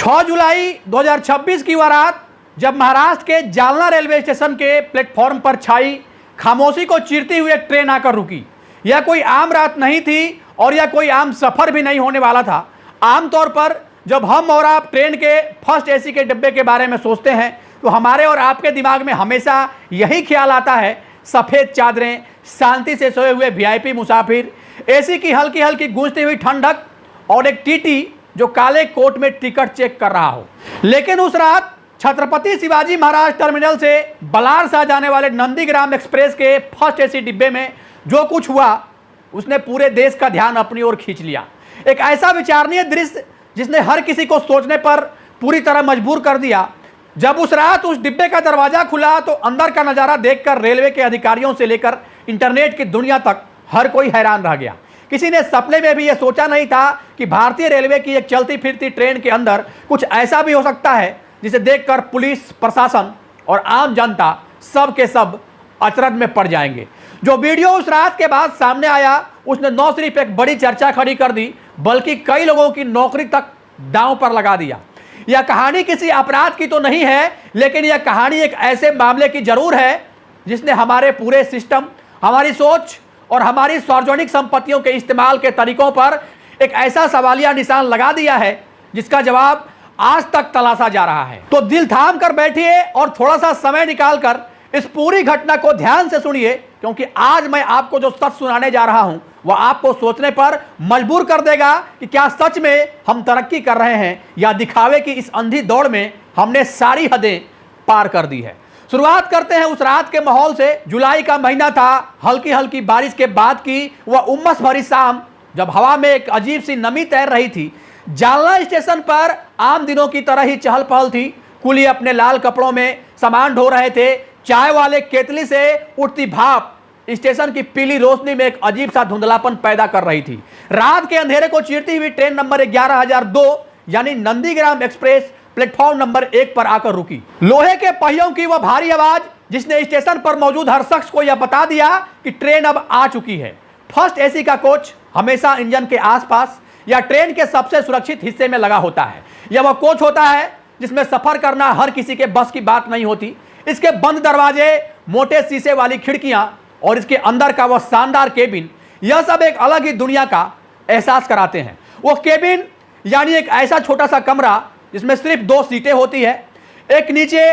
6 जुलाई 2026 की वह रात जब महाराष्ट्र के जालना रेलवे स्टेशन के प्लेटफॉर्म पर छाई खामोशी को चीरती हुई एक ट्रेन आकर रुकी। यह कोई आम रात नहीं थी और यह कोई आम सफर भी नहीं होने वाला था। आमतौर पर जब हम और आप ट्रेन के फर्स्ट एसी के डिब्बे के बारे में सोचते हैं तो हमारे और आपके दिमाग में हमेशा यही ख्याल आता है, सफ़ेद चादरें, शांति से सोए हुए वीआईपी मुसाफिर, एसी की हल्की हल्की गूंजती हुई ठंडक और एक टीटी जो काले कोट में टिकट चेक कर रहा हो। लेकिन उस रात छत्रपति शिवाजी महाराज टर्मिनल से बलारसा जाने वाले नंदीग्राम एक्सप्रेस के फर्स्ट एसी डिब्बे में जो कुछ हुआ उसने पूरे देश का ध्यान अपनी ओर खींच लिया। एक ऐसा विचारणीय दृश्य जिसने हर किसी को सोचने पर पूरी तरह मजबूर कर दिया। जब उस रात उस डिब्बे का दरवाजा खुला तो अंदर का नज़ारा देखकर रेलवे के अधिकारियों से लेकर इंटरनेट की दुनिया तक हर कोई हैरान रह गया। किसी ने सपने में भी यह सोचा नहीं था कि भारतीय रेलवे की एक चलती फिरती ट्रेन के अंदर कुछ ऐसा भी हो सकता है जिसे देखकर पुलिस प्रशासन और आम जनता सब के सब अचरज में पड़ जाएंगे। जो वीडियो उस रात के बाद सामने आया उसने न सिर्फ एक बड़ी चर्चा खड़ी कर दी बल्कि कई लोगों की नौकरी तक दांव पर लगा दिया। यह कहानी किसी अपराध की तो नहीं है, लेकिन यह कहानी एक ऐसे मामले की जरूर है जिसने हमारे पूरे सिस्टम, हमारी सोच और हमारी सार्वजनिक संपत्तियों के इस्तेमाल के तरीकों पर एक ऐसा सवालिया निशान लगा दिया है जिसका जवाब आज तक तलाशा जा रहा है। तो दिल थाम कर बैठिए और थोड़ा सा समय निकालकर इस पूरी घटना को ध्यान से सुनिए, क्योंकि आज मैं आपको जो सच सुनाने जा रहा हूं वह आपको सोचने पर मजबूर कर देगा कि क्या सच में हम तरक्की कर रहे हैं या दिखावे की इस अंधी दौड़ में हमने सारी हदें पार कर दी है। शुरुआत करते हैं उस रात के माहौल से। जुलाई का महीना था, हल्की हल्की बारिश के बाद की वह उमस भरी शाम जब हवा में एक अजीब सी नमी तैर रही थी। जालना स्टेशन पर आम दिनों की तरह ही चहल पहल थी। कुली अपने लाल कपड़ों में सामान ढो रहे थे। चाय वाले केतली से उठती भाप स्टेशन की पीली रोशनी में एक अजीब सा धुंधलापन पैदा कर रही थी। रात के अंधेरे को चीरती हुई ट्रेन नंबर 11002 यानी नंदीग्राम एक्सप्रेस प्लेटफॉर्म नंबर 1 पर आकर रुकी। लोहे के पहियों की वह भारी आवाज जिसने स्टेशन पर मौजूद हर शख्स को यह बता दिया कि ट्रेन अब आ चुकी है। फर्स्ट एसी का कोच हमेशा इंजन के आसपास या ट्रेन के सबसे सुरक्षित हिस्से में लगा होता है। यह वह कोच होता है जिसमें सफर करना हर किसी के बस की बात नहीं होती। इसके बंद दरवाजे, मोटे शीशे वाली खिड़कियां और इसके अंदर का वह शानदार केबिन, यह सब एक अलग ही दुनिया का एहसास कराते हैं। वो केबिन यानी एक ऐसा छोटा सा कमरा जिसमें सिर्फ 2 सीटें होती है, एक नीचे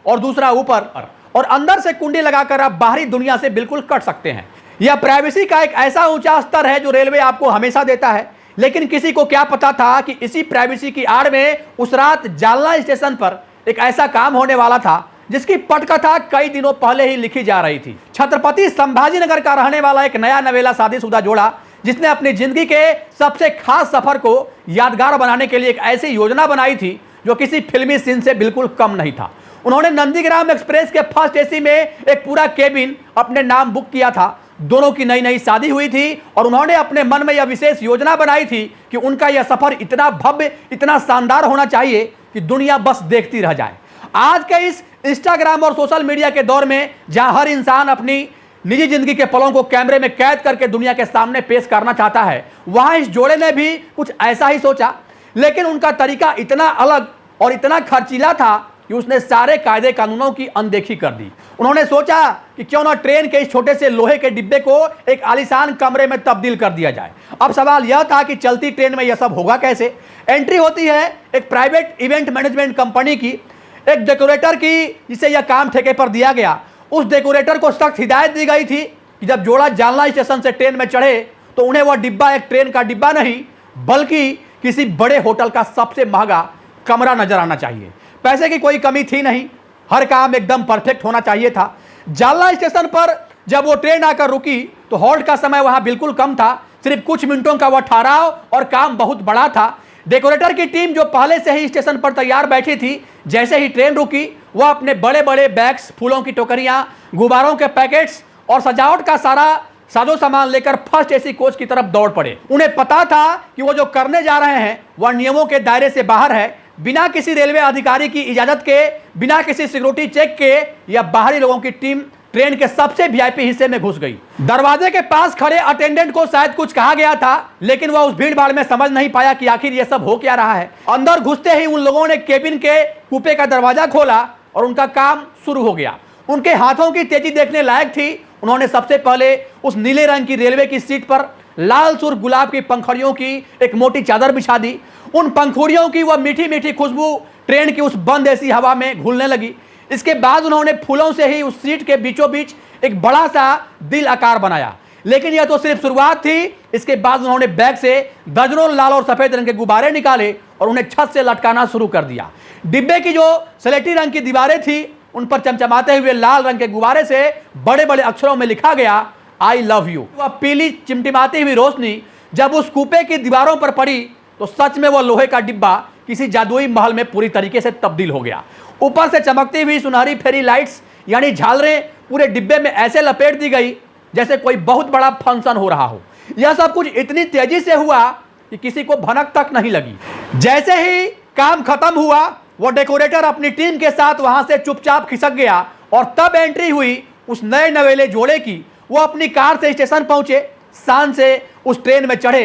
और दूसरा ऊपर, और अंदर से कुंडी लगाकर आप बाहरी दुनिया से बिल्कुल कट सकते हैं। यह प्राइवेसी का एक ऐसा ऊंचा स्तर है जो रेलवे आपको हमेशा देता है। लेकिन किसी को क्या पता था कि इसी प्राइवेसी की आड़ में उस रात जालना स्टेशन पर एक ऐसा काम होने वाला था जिसकी पटकथा कई दिनों पहले ही लिखी जा रही थी। छत्रपति संभाजी नगर का रहने वाला एक नया नवेला शादीशुदा जोड़ा जिसने अपनी जिंदगी के सबसे खास सफर को यादगार बनाने के लिए एक ऐसी योजना बनाई थी जो किसी फिल्मी सीन से बिल्कुल कम नहीं था। उन्होंने नंदीग्राम एक्सप्रेस के फर्स्ट एसी में एक पूरा केबिन अपने नाम बुक किया था। दोनों की नई नई शादी हुई थी और उन्होंने अपने मन में यह विशेष योजना बनाई थी कि उनका यह सफर इतना भव्य, इतना शानदार होना चाहिए कि दुनिया बस देखती रह जाए। आज के इस इंस्टाग्राम और सोशल मीडिया के दौर में जहां हर इंसान अपनी निजी जिंदगी के पलों को कैमरे में कैद करके दुनिया के सामने पेश करना चाहता है, वहां इस जोड़े ने भी कुछ ऐसा ही सोचा। लेकिन उनका तरीका इतना अलग और इतना खर्चीला था कि उसने सारे कायदे कानूनों की अनदेखी कर दी। उन्होंने सोचा कि क्यों ना ट्रेन के इस छोटे से लोहे के डिब्बे को एक आलीशान कमरे में तब्दील कर दिया जाए। अब सवाल यह था कि चलती ट्रेन में यह सब होगा कैसे। एंट्री होती है एक प्राइवेट इवेंट मैनेजमेंट कंपनी की, एक डेकोरेटर की, जिसे यह काम ठेके पर दिया गया। उस डेकोरेटर को सख्त हिदायत दी गई थी कि जब जोड़ा जालना स्टेशन से ट्रेन में चढ़े तो उन्हें वह डिब्बा एक ट्रेन का डिब्बा नहीं बल्कि किसी बड़े होटल का सबसे महंगा कमरा नजर आना चाहिए। पैसे की कोई कमी थी नहीं, हर काम एकदम परफेक्ट होना चाहिए था। जालना स्टेशन पर जब वो ट्रेन आकर रुकी तो हॉल्ट का समय वहां बिल्कुल कम था। सिर्फ कुछ मिनटों का वह ठहराव और काम बहुत बड़ा था। डेकोरेटर की टीम जो पहले से ही स्टेशन पर तैयार बैठी थी, जैसे ही ट्रेन रुकी वह अपने बड़े बड़े बैग्स, फूलों की टोकरियां, गुब्बारों के पैकेट्स और सजावट का सारा साजो सामान लेकर फर्स्ट एसी कोच की तरफ दौड़ पड़े। उन्हें पता था कि वो जो करने जा रहे हैं वह नियमों के दायरे से बाहर है। बिना किसी रेलवे अधिकारी की इजाजत के, बिना किसी सिक्योरिटी चेक के या बाहरी लोगों की टीम ट्रेन के सबसे वीआईपी हिस्से में घुस गई। दरवाजे के पास खड़े अटेंडेंट को शायद कुछ कहा गया था, लेकिन वह उस भीड़ भाड़ में समझ नहीं पाया कि आखिर यह सब हो क्या रहा है। अंदर घुसते ही उन लोगों ने केबिन के कूपे का दरवाजा खोला और उनका काम शुरू हो गया। उनके हाथों की तेजी देखने लायक थी। उन्होंने सबसे पहले उस नीले रंग की रेलवे की सीट पर लाल सुर्ख गुलाब की पंखुड़ियों की एक मोटी चादर बिछा दी। उन पंखुड़ियों की वह मीठी मीठी खुशबू ट्रेन की उस बंद ऐसी हवा में घुलने लगी। इसके बाद उन्होंने फूलों से ही उस सीट के बीचों बीच एक बड़ा सा दिल आकार बनाया। लेकिन यह तो सिर्फ शुरुआत थी। इसके बाद उन्होंने बैग से दर्जनों लाल और सफेद रंग के गुब्बारे निकाले और उन्हें छत से लटकाना शुरू कर दिया। डिब्बे की जो स्लेटी रंग की दीवारें थी उन पर चमचमाते हुए लाल रंग के गुब्बारे से बड़े बड़े अक्षरों में लिखा गया आई लव यू। वह पीली चिमटिमाती हुई रोशनी जब उस कूपे की दीवारों पर पड़ी तो सच में वह लोहे का डिब्बा किसी जादुई महल में पूरी तरीके से तब्दील हो गया। ऊपर से चमकती हुई सुनहरी फेरी लाइट्स यानी झालरें पूरे डिब्बे में ऐसे लपेट दी गई जैसे कोई बहुत बड़ा फंक्शन हो रहा हो। यह सब कुछ इतनी तेजी से हुआ कि किसी को भनक तक नहीं लगी। जैसे ही काम खत्म हुआ वो डेकोरेटर अपनी टीम के साथ वहां से चुपचाप खिसक गया और तब एंट्री हुई उस नए नवेले जोड़े की। वो अपनी कार से स्टेशन पहुंचे, शान से उस ट्रेन में चढ़े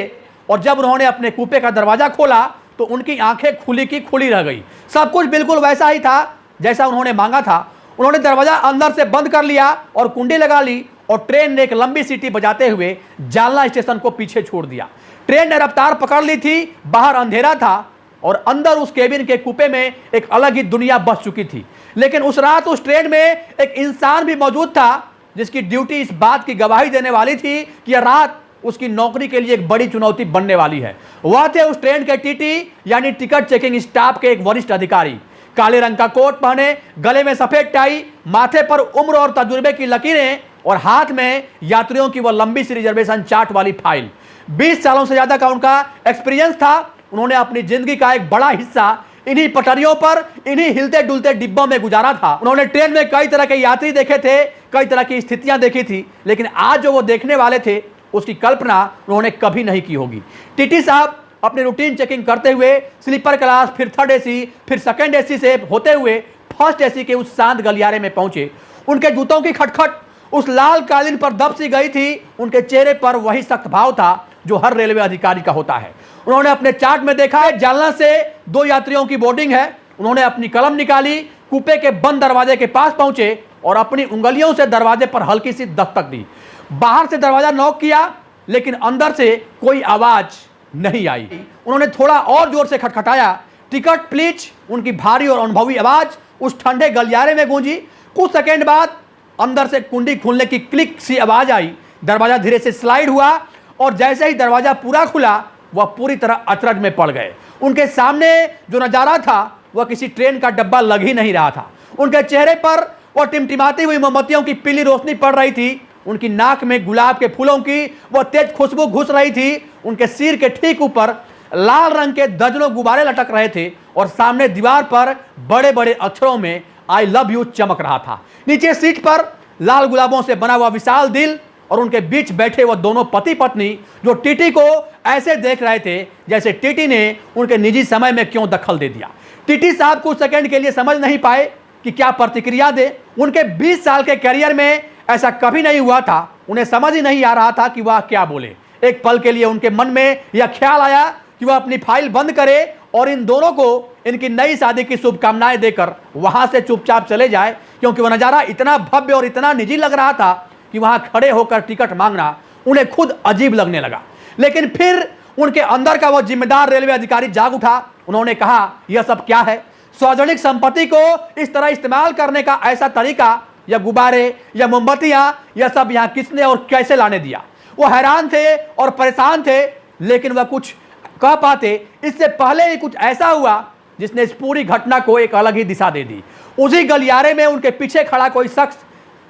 और जब उन्होंने अपने कूपे का दरवाजा खोला तो उनकी आंखें खुली की खुली रह गई। सब कुछ बिल्कुल वैसा ही था जैसा उन्होंने मांगा था। उन्होंने दरवाजा अंदर से बंद कर लिया और कुंडी लगा ली और ट्रेन ने एक लंबी सीटी बजाते हुए जालना स्टेशन को पीछे छोड़ दिया। ट्रेन ने रफ्तार पकड़ ली थी। बाहर अंधेरा था और अंदर उस केबिन के कूपे में एक अलग ही दुनिया बस चुकी थी। लेकिन उस रात उस ट्रेन में एक इंसान भी मौजूद था जिसकी ड्यूटी इस बात की गवाही देने वाली थी कि यह रात उसकी नौकरी के लिए एक बड़ी चुनौती बनने वाली है। वह थे उस ट्रेन के टीटी यानी टिकट चेकिंग स्टाफ के एक वरिष्ठ अधिकारी। काले रंग का कोट पहने, गले में सफेद टाई, माथे पर उम्र और तजुर्बे की लकीरें और हाथ में यात्रियों की वह लंबी सी रिजर्वेशन चार्ट वाली फाइल। 20 सालों से ज्यादा का उनका एक्सपीरियंस था। उन्होंने अपनी जिंदगी का एक बड़ा हिस्सा इन्हीं पटरियों पर, इन्हीं हिलते डुलते डिब्बों में गुजारा था। उन्होंने ट्रेन में कई तरह के यात्री देखे थे, कई तरह की स्थितियां देखी थी, लेकिन आज जो वो देखने वाले थे उसकी कल्पना उन्होंने कभी नहीं की होगी। टीटी साहब अपनी रूटीन चेकिंग करते हुए स्लीपर क्लास, फिर थर्ड एसी, फिर सेकंड एसी से होते हुए फर्स्ट एसी के उस शांत गलियारे में पहुंचे। उनके जूतों की खटखट उस लाल कालीन पर दब सी गई थी। उनके चेहरे पर वही सख्त भाव था जो हर रेलवे अधिकारी का होता है। उन्होंने अपने चार्ट में देखा जालना से 2 यात्रियों की बोर्डिंग है। उन्होंने अपनी कलम निकाली, कूपे के बंद दरवाजे के पास पहुंचे और अपनी उंगलियों से दरवाजे पर हल्की सी दस्तक दी। बाहर से दरवाजा नॉक किया लेकिन अंदर से कोई आवाज नहीं आई। उन्होंने थोड़ा और जोर से खटखटाया, टिकट प्लीज। उनकी भारी और अनुभवी आवाज उस ठंडे गलियारे में गूंजी। कुछ सेकंड बाद अंदर से कुंडी खुलने की क्लिक सी आवाज आई। दरवाजा धीरे से स्लाइड हुआ और जैसे ही दरवाजा पूरा खुला वह पूरी तरह अचरज में पड़ गए। उनके सामने जो नजारा था वह किसी ट्रेन का डब्बा लग ही नहीं रहा था। उनके चेहरे पर वह टिमटिमाती हुई मोमबत्तियों की पीली रोशनी पड़ रही थी। उनकी नाक में गुलाब के फूलों की वह तेज खुशबू घुस रही थी। उनके सिर के ठीक ऊपर लाल रंग के दर्जनों गुब्बारे लटक रहे थे और सामने दीवार पर बड़े बड़े अक्षरों में आई लव यू चमक रहा था। नीचे सीट पर लाल गुलाबों से बना हुआ विशाल दिल और उनके बीच बैठे वह दोनों पति पत्नी जो टीटी को ऐसे देख रहे थे जैसे टीटी ने उनके निजी समय में क्यों दखल दे दिया। टीटी साहब कुछ सेकंड के लिए समझ नहीं पाए कि क्या प्रतिक्रिया दे। उनके 20 साल के करियर में ऐसा कभी नहीं हुआ था। उन्हें समझ ही नहीं आ रहा था कि वह क्या बोले। एक पल के लिए उनके मन में यह ख्याल आया कि वह अपनी फाइल बंद करे और इन दोनों को इनकी नई शादी की शुभकामनाएं देकर वहां से चुपचाप चले जाए, क्योंकि वह नजारा इतना भव्य और इतना निजी लग रहा था कि वहां खड़े होकर टिकट मांगना उन्हें खुद अजीब लगने लगा। लेकिन फिर उनके अंदर का वह जिम्मेदार रेलवे अधिकारी जाग उठा। उन्होंने कहा, यह सब क्या है? सार्वजनिक संपत्ति को इस तरह इस्तेमाल करने का ऐसा तरीका, या गुब्बारे या मोमबत्तियां, यह सब यहाँ किसने और कैसे लाने दिया? वो हैरान थे और परेशान थे, लेकिन वह कुछ कह पाते इससे पहले ही कुछ ऐसा हुआ जिसने इस पूरी घटना को एक अलग ही दिशा दे दी। उसी गलियारे में उनके पीछे खड़ा कोई शख्स,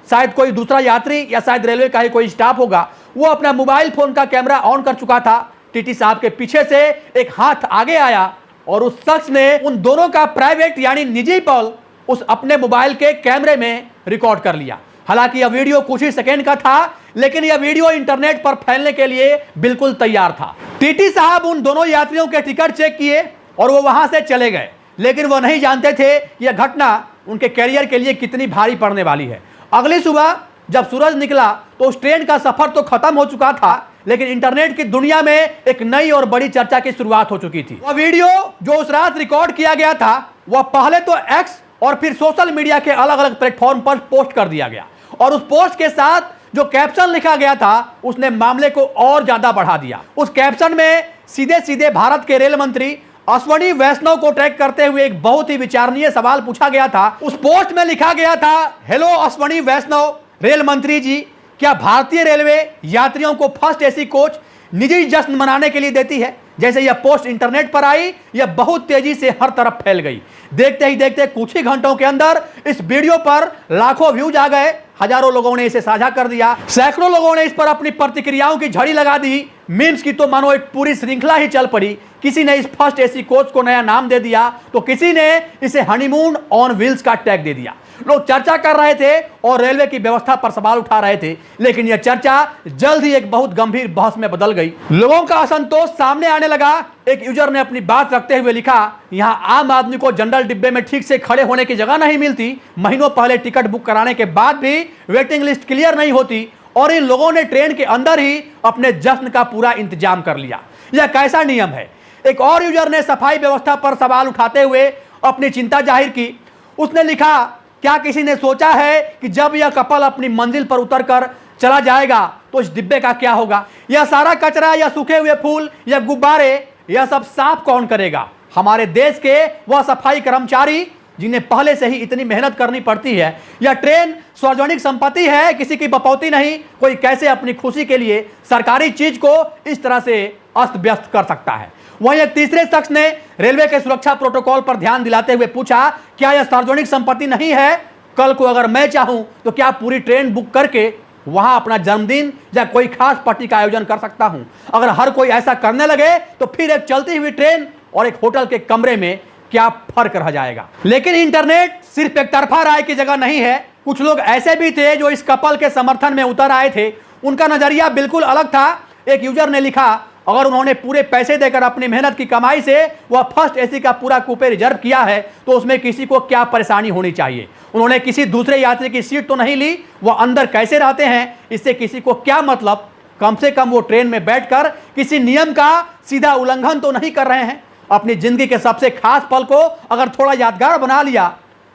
शायद कोई दूसरा यात्री या शायद रेलवे का ही कोई स्टाफ होगा, वो अपना मोबाइल फोन का कैमरा ऑन कर चुका था। टीटी साहब के पीछे से एक हाथ आगे आया और उस शख्स ने उन दोनों का प्राइवेट यानी निजी पल उस अपने मोबाइल के कैमरे में रिकॉर्ड कर लिया। हालांकि यह वीडियो कुछ ही सेकंड का था, लेकिन यह वीडियो इंटरनेट पर फैलने के लिए बिल्कुल तैयार था। टीटी साहब उन दोनों यात्रियों के टिकट चेक किए और वो वहां से चले गए, लेकिन वह नहीं जानते थे कि यह घटना उनके कैरियर के लिए कितनी भारी पड़ने वाली है। अगली सुबह जब सूरज निकला तो उस ट्रेन का सफर तो खत्म हो चुका था, लेकिन इंटरनेट की दुनिया में एक नई और बड़ी चर्चा की शुरुआत हो चुकी थी। वह वीडियो जो उस रात रिकॉर्ड किया गया था, वह पहले तो एक्स और फिर सोशल मीडिया के अलग अलग प्लेटफॉर्म पर पोस्ट कर दिया गया और उस पोस्ट के साथ जो कैप्शन लिखा गया था उसने मामले को और ज्यादा बढ़ा दिया। उस कैप्शन में सीधे सीधे भारत के रेल मंत्री अश्वनी वैष्णव को ट्रैग करते हुए एक बहुत ही विचारणीय सवाल पूछा गया था। उस पोस्ट में लिखा गया था, हेलो अश्वनी वैष्णव रेल मंत्री जी, क्या भारतीय रेलवे यात्रियों को फर्स्ट एसी कोच निजी जश्न मनाने के लिए देती है? जैसे यह पोस्ट इंटरनेट पर आई, यह बहुत तेजी से हर तरफ फैल गई। देखते ही देखते कुछ ही घंटों के अंदर इस वीडियो पर लाखों व्यूज आ गए, हजारों लोगों ने इसे साझा कर दिया, सैकड़ों लोगों ने इस पर अपनी प्रतिक्रियाओं की झड़ी लगा दी। मीम्स की तो मानो एक पूरी श्रृंखला ही चल पड़ी। किसी ने इस फर्स्ट एसी कोच को नया नाम दे दिया तो किसी ने इसे हनीमून ऑन व्हील्स का टैग दे दिया। लोग चर्चा कर रहे थे और रेलवे की व्यवस्था पर सवाल उठा रहे थे, लेकिन यह चर्चा जल्द ही एक बहुत गंभीर बहस में बदल गई। लोगों का असंतोष सामने आने लगा। एक यूजर ने अपनी बात रखते हुए लिखा, यहां आम आदमी को जनरल डिब्बे में ठीक से खड़े होने की जगह नहीं मिलती, महीनों पहले टिकट बुक कराने के बाद भी वेटिंग लिस्ट क्लियर नहीं होती और इन लोगों ने ट्रेन के अंदर ही अपने जश्न का पूरा इंतजाम कर लिया। यह कैसा नियम है? एक और यूजर ने सफाई व्यवस्था पर सवाल उठाते हुए अपनी चिंता जाहिर की। उसने लिखा, क्या किसी ने सोचा है कि जब यह कपल अपनी मंजिल पर उतरकर चला जाएगा तो इस डिब्बे का क्या होगा? यह सारा कचरा, यह सूखे हुए फूल, यह गुब्बारे, यह सब साफ कौन करेगा? हमारे देश के वह सफाई कर्मचारी जिन्हें पहले से ही इतनी मेहनत करनी पड़ती है। यह ट्रेन सार्वजनिक संपत्ति है, किसी की बपौती नहीं। कोई कैसे अपनी खुशी के लिए सरकारी चीज को इस तरह से अस्त व्यस्त कर सकता है? वहीं एक तीसरे शख्स ने रेलवे के सुरक्षा प्रोटोकॉल पर ध्यान दिलाते हुए पूछा, क्या यह सार्वजनिक संपत्ति नहीं है? कल को अगर मैं चाहूं तो क्या पूरी ट्रेन बुक करके वहां अपना जन्मदिन या कोई खास पार्टी का आयोजन कर सकता हूं? अगर हर कोई ऐसा करने लगे तो फिर एक चलती हुई ट्रेन और एक होटल के कमरे में क्या फर्क रह जाएगा? लेकिन इंटरनेट सिर्फ एक तरफा राय की जगह नहीं है। कुछ लोग ऐसे भी थे जो इस कपल के समर्थन में उतर आए थे। उनका नजरिया बिल्कुल अलग था। एक यूजर ने लिखा, अगर उन्होंने पूरे पैसे देकर अपनी मेहनत की कमाई से वह फर्स्ट एसी का पूरा कूपे रिजर्व किया है तो उसमें किसी को क्या परेशानी होनी चाहिए? उन्होंने किसी दूसरे यात्री की सीट तो नहीं ली। वह अंदर कैसे रहते हैं इससे किसी को क्या मतलब? कम से कम वो ट्रेन में बैठकर किसी नियम का सीधा उल्लंघन तो नहीं कर रहे हैं। अपनी जिंदगी के सबसे खास पल को अगर थोड़ा यादगार बना लिया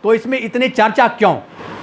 तो इसमें इतनी चर्चा क्यों?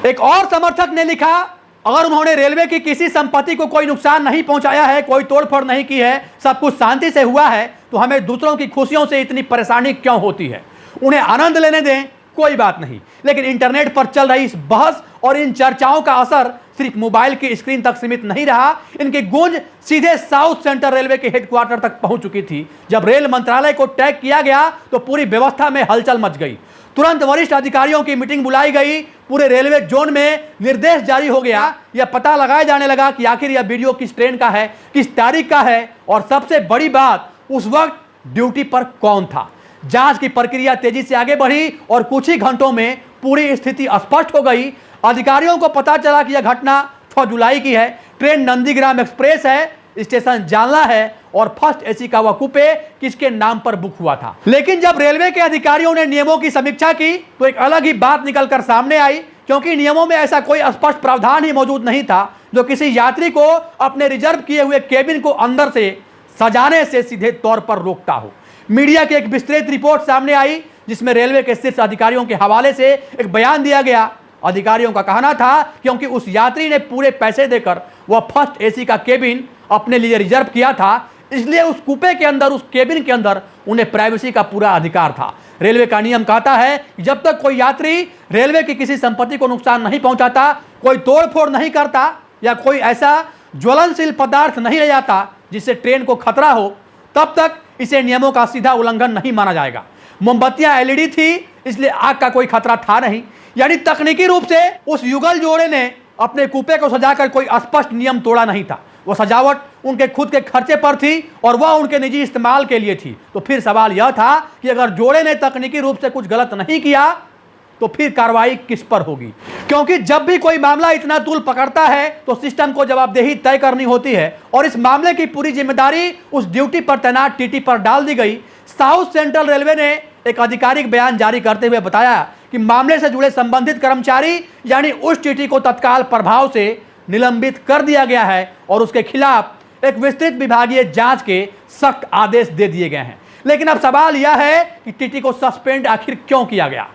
एक और समर्थक ने लिखा, अगर उन्होंने रेलवे की किसी संपत्ति को कोई नुकसान नहीं पहुंचाया है, कोई तोड़फोड़ नहीं की है, सब कुछ शांति से हुआ है, तो हमें दूसरों की खुशियों से इतनी परेशानी क्यों होती है? उन्हें आनंद लेने दें, कोई बात नहीं। लेकिन इंटरनेट पर चल रही इस बहस और इन चर्चाओं का असर सिर्फ मोबाइल की स्क्रीन तक सीमित नहीं रहा। इनकी गूंज सीधे साउथ सेंट्रल रेलवे के हेडक्वार्टर तक पहुंच चुकी थी। जब रेल मंत्रालय को टैग किया गया तो पूरी व्यवस्था में हलचल मच गई। तुरंत वरिष्ठ अधिकारियों की मीटिंग बुलाई गई। पूरे रेलवे जोन में निर्देश जारी हो गया। यह पता लगाया जाने लगा कि आखिर यह वीडियो किस ट्रेन का है, किस तारीख का है और सबसे बड़ी बात, उस वक्त ड्यूटी पर कौन था। जांच की प्रक्रिया तेजी से आगे बढ़ी और कुछ ही घंटों में पूरी स्थिति स्पष्ट हो गई। अधिकारियों को पता चला कि यह घटना 6 जुलाई की है। ट्रेन नंदीग्राम एक्सप्रेस है, स्टेशन जालना है और फर्स्ट एसी का वह कूपे किसके नाम पर बुक हुआ था। लेकिन जब रेलवे के अधिकारियों ने नियमों की समीक्षा की तो एक अलग ही बात निकलकर सामने आई, क्योंकि नियमों में ऐसा कोई स्पष्ट प्रावधान ही मौजूद नहीं था जो किसी यात्री को अपने रिजर्व किए हुए केबिन को अंदर से सजाने से सीधे तौर पर रोकता हो। मीडिया की एक विस्तृत रिपोर्ट सामने आई जिसमें रेलवे के शीर्ष अधिकारियों के हवाले से एक बयान दिया गया। अधिकारियों का कहना था क्योंकि उस यात्री ने पूरे पैसे देकर वह फर्स्ट एसी का केबिन अपने लिए रिजर्व किया था, इसलिए उस कूपे के अंदर, उस केबिन के अंदर उन्हें प्राइवेसी का पूरा अधिकार था। रेलवे का नियम कहता है कि जब तक कोई यात्री रेलवे की किसी संपत्ति को नुकसान नहीं पहुंचाता, कोई तोड़फोड़ नहीं करता या कोई ऐसा ज्वलनशील पदार्थ नहीं ले जाता जिससे ट्रेन को खतरा हो, तब तक इसे नियमों का सीधा उल्लंघन नहीं माना जाएगा। मोमबत्तियां एलईडी थी, इसलिए आग का कोई खतरा था नहीं। यानी तकनीकी रूप से उस युगल जोड़े ने अपने कूपे को सजाकर कोई स्पष्ट नियम तोड़ा नहीं था। वह सजावट उनके खुद के खर्चे पर थी और वह उनके निजी इस्तेमाल के लिए थी। तो फिर सवाल यह था कि अगर जोड़े ने तकनीकी रूप से कुछ गलत नहीं किया तो फिर कार्रवाई किस पर होगी? क्योंकि जब भी कोई मामला इतना तूल पकड़ता है तो सिस्टम को जवाबदेही तय करनी होती है और इस मामले की पूरी जिम्मेदारी उस ड्यूटी पर तैनात टीटी पर डाल दी गई। साउथ सेंट्रल रेलवे ने एक आधिकारिक बयान जारी करते हुए बताया कि मामले से जुड़े संबंधित कर्मचारी यानी उस टीटी को तत्काल प्रभाव से निलंबित कर दिया गया है और उसके खिलाफ एक विस्तृत विभागीय जांच के सख्त आदेश दे दिए गए हैं। लेकिन अब सवाल यह है कि टीटी को सस्पेंड आखिर क्यों किया गया।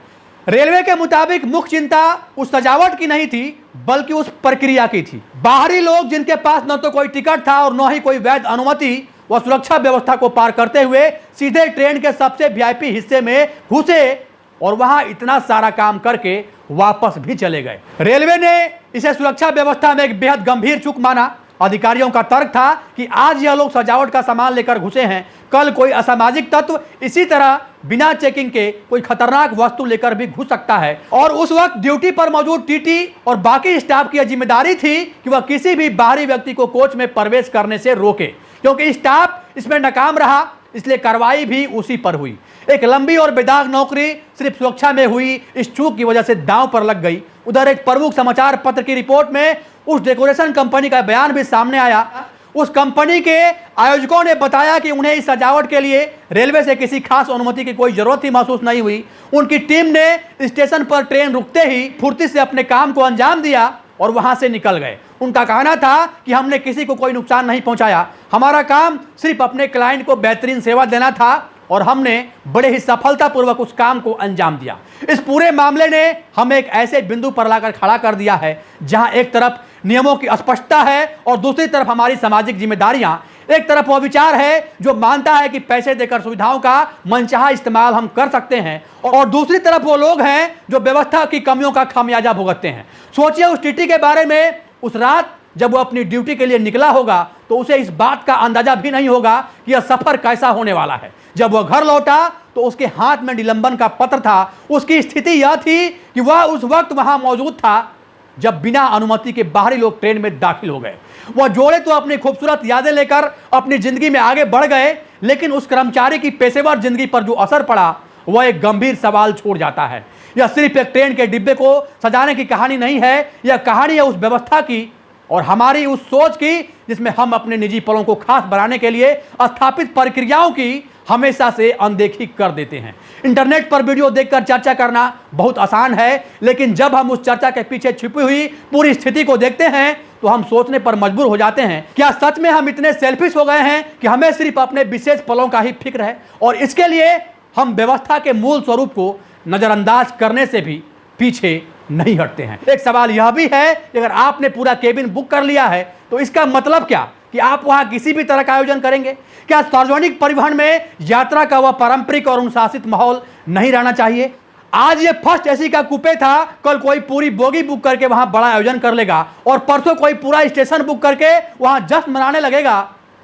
रेलवे के मुताबिक मुख्य चिंता उस सजावट की नहीं थी बल्कि उस प्रक्रिया की थी। बाहरी लोग जिनके पास न तो कोई टिकट था और न ही कोई वैध अनुमति, वह सुरक्षा व्यवस्था को पार करते हुए सीधे ट्रेन के सबसे वीआईपी हिस्से में घुसे और वहां इतना सारा काम करके वापस भी चले गए। रेलवे ने इसे सुरक्षा व्यवस्था में एक बेहद गंभीर चूक माना। अधिकारियों का तर्क था कि आज यह लोग सजावट का सामान लेकर घुसे हैं, कल कोई असामाजिक तत्व इसी तरह बिना चेकिंग के कोई खतरनाक वस्तु लेकर भी घुस सकता है। और उस वक्त ड्यूटी पर मौजूद टीटी और बाकी स्टाफ की जिम्मेदारी थी कि वह किसी भी बाहरी व्यक्ति को कोच में प्रवेश करने से रोके। क्योंकि स्टाफ इसमें नाकाम रहा, इसलिए कार्रवाई भी उसी पर हुई। एक लंबी और बेदाग नौकरी सिर्फ सुरक्षा में हुई इस चूक की वजह से दांव पर लग गई। उधर एक प्रमुख समाचार पत्र की रिपोर्ट में उस डेकोरेशन कंपनी का बयान भी सामने आया। उस कंपनी के आयोजकों ने बताया कि उन्हें इस सजावट के लिए रेलवे से किसी खास अनुमति की कोई जरूरत ही महसूस नहीं हुई। उनकी टीम ने स्टेशन पर ट्रेन रुकते ही फुर्ती से अपने काम को अंजाम दिया और वहां से निकल गए। उनका कहना था कि हमने किसी को कोई नुकसान नहीं पहुंचाया, हमारा काम सिर्फ अपने क्लाइंट को बेहतरीन सेवा देना था और हमने बड़े ही सफलतापूर्वक उस काम को अंजाम दिया। इस पूरे मामले ने हमें एक ऐसे बिंदु पर लाकर खड़ा कर दिया है जहां एक तरफ नियमों की अस्पष्टता है और दूसरी तरफ हमारी सामाजिक जिम्मेदारियां। एक तरफ वह विचार है जो मानता है कि पैसे देकर सुविधाओं का मनचाहा इस्तेमाल हम कर सकते हैं और दूसरी तरफ वो लोग हैं जो व्यवस्था की कमियों का खामियाजा भुगतते हैं। सोचिए उस टीटी के बारे में, उस रात जब वो अपनी ड्यूटी के लिए निकला होगा तो उसे इस बात का अंदाजा भी नहीं होगा कि यह सफर कैसा होने वाला है। जब वह घर लौटा तो उसके हाथ में निलंबन का पत्र था। उसकी स्थिति यह थी कि वह उस वक्त वहां मौजूद था जब बिना अनुमति के बाहरी लोग ट्रेन में दाखिल हो गए। वह जोड़े तो अपनी खूबसूरत यादें लेकर अपनी जिंदगी में आगे बढ़ गए, लेकिन उस कर्मचारी की पेशेवर जिंदगी पर जो असर पड़ा वह एक गंभीर सवाल छोड़ जाता है। यह सिर्फ एक ट्रेन के डिब्बे को सजाने की कहानी नहीं है, यह कहानी है उस व्यवस्था की और हमारी उस सोच की जिसमें हम अपने निजी पलों को खास बनाने के लिए स्थापित प्रक्रियाओं की हमेशा से अनदेखी कर देते हैं। इंटरनेट पर वीडियो देखकर चर्चा करना बहुत आसान है, लेकिन जब हम उस चर्चा के पीछे छिपी हुई पूरी स्थिति को देखते हैं तो हम सोचने पर मजबूर हो जाते हैं, क्या सच में हम इतने सेल्फिश हो गए हैं कि हमें सिर्फ अपने विशेष पलों का ही फिक्र है और इसके लिए हम व्यवस्था के मूल स्वरूप को नजरअंदाज करने से भी पीछे नहीं हटते हैं। एक सवाल यह भी है कि अगर आपने पूरा केबिन बुक कर लिया है तो इसका मतलब क्या कि आप वहां किसी भी तरह का आयोजन करेंगे? क्या सार्वजनिक परिवहन में यात्रा का वह पारंपरिक और अनुशासित माहौल नहीं रहना चाहिए? आज ये फर्स्ट एसी का कूपे था, कल कोई पूरी बोगी बुक करके वहां बड़ा आयोजन कर लेगा और परसों कोई पूरा स्टेशन बुक करके वहां जश्न मनाने लगेगा।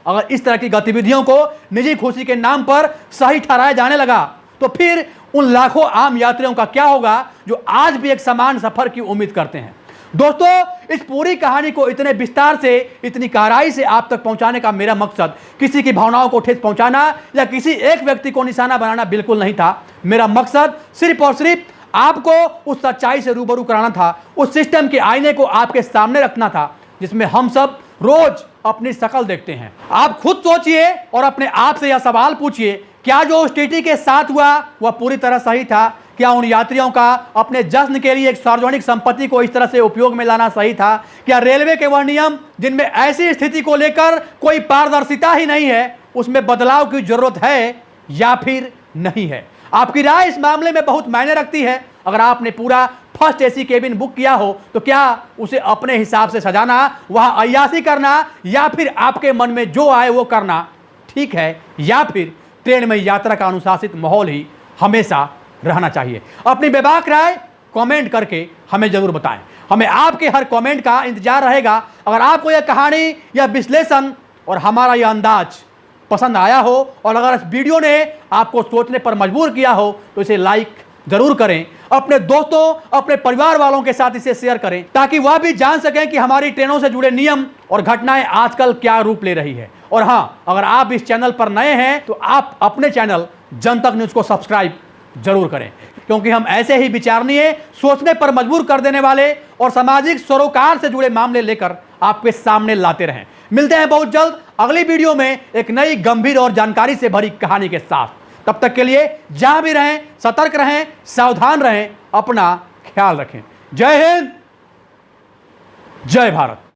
अगर इस तरह की गतिविधियों को निजी खुशी के नाम पर सही ठहराया जाने लगा तो फिर उन लाखों आम यात्रियों का क्या होगा जो आज भी एक समान सफर की उम्मीद करते हैं। दोस्तों, इस पूरी कहानी को इतने विस्तार से, इतनी गहराई से आप तक पहुंचाने का मेरा मकसद किसी की भावनाओं को ठेस पहुंचाना या किसी एक व्यक्ति को निशाना बनाना बिल्कुल नहीं था। मेरा मकसद सिर्फ और सिर्फ आपको उस सच्चाई से रूबरू कराना था, उस सिस्टम के आईने को आपके सामने रखना था जिसमें हम सब रोज अपनी शक्ल देखते हैं। आप खुद सोचिए और अपने आप से यह सवाल पूछिए, क्या जो उस टीटी के साथ हुआ वह पूरी तरह सही था? क्या उन यात्रियों का अपने जश्न के लिए एक सार्वजनिक संपत्ति को इस तरह से उपयोग में लाना सही था? क्या रेलवे के वह नियम जिनमें ऐसी स्थिति को लेकर कोई पारदर्शिता ही नहीं है, उसमें बदलाव की जरूरत है या फिर नहीं है? आपकी राय इस मामले में बहुत मायने रखती है। अगर आपने पूरा फर्स्ट एसी केबिन बुक किया हो तो क्या उसे अपने हिसाब से सजाना, वहां अय्यासी करना या फिर आपके मन में जो आए वो करना ठीक है, या फिर ट्रेन में यात्रा का अनुशासित माहौल ही हमेशा रहना चाहिए? अपनी बेबाक राय कमेंट करके हमें जरूर बताएं। हमें आपके हर कमेंट का इंतजार रहेगा। अगर आपको यह कहानी या विश्लेषण और हमारा यह अंदाज पसंद आया हो और अगर इस वीडियो ने आपको सोचने पर मजबूर किया हो तो इसे लाइक जरूर करें। अपने दोस्तों, अपने परिवार वालों के साथ इसे शेयर करें ताकि वह भी जान सकें कि हमारी ट्रेनों से जुड़े नियम और घटनाएं आजकल क्या रूप ले रही है। और हाँ, अगर आप इस चैनल पर नए हैं तो आप अपने चैनल जनतक न्यूज को सब्सक्राइब जरूर करें, क्योंकि हम ऐसे ही विचारणीय, सोचने पर मजबूर कर देने वाले और सामाजिक सरोकार से जुड़े मामले लेकर आपके सामने लाते रहें। मिलते हैं बहुत जल्द अगली वीडियो में एक नई गंभीर और जानकारी से भरी कहानी के साथ। तब तक के लिए जहां भी रहें, सतर्क रहें, सावधान रहें, अपना ख्याल रखें। जय हिंद, जय भारत।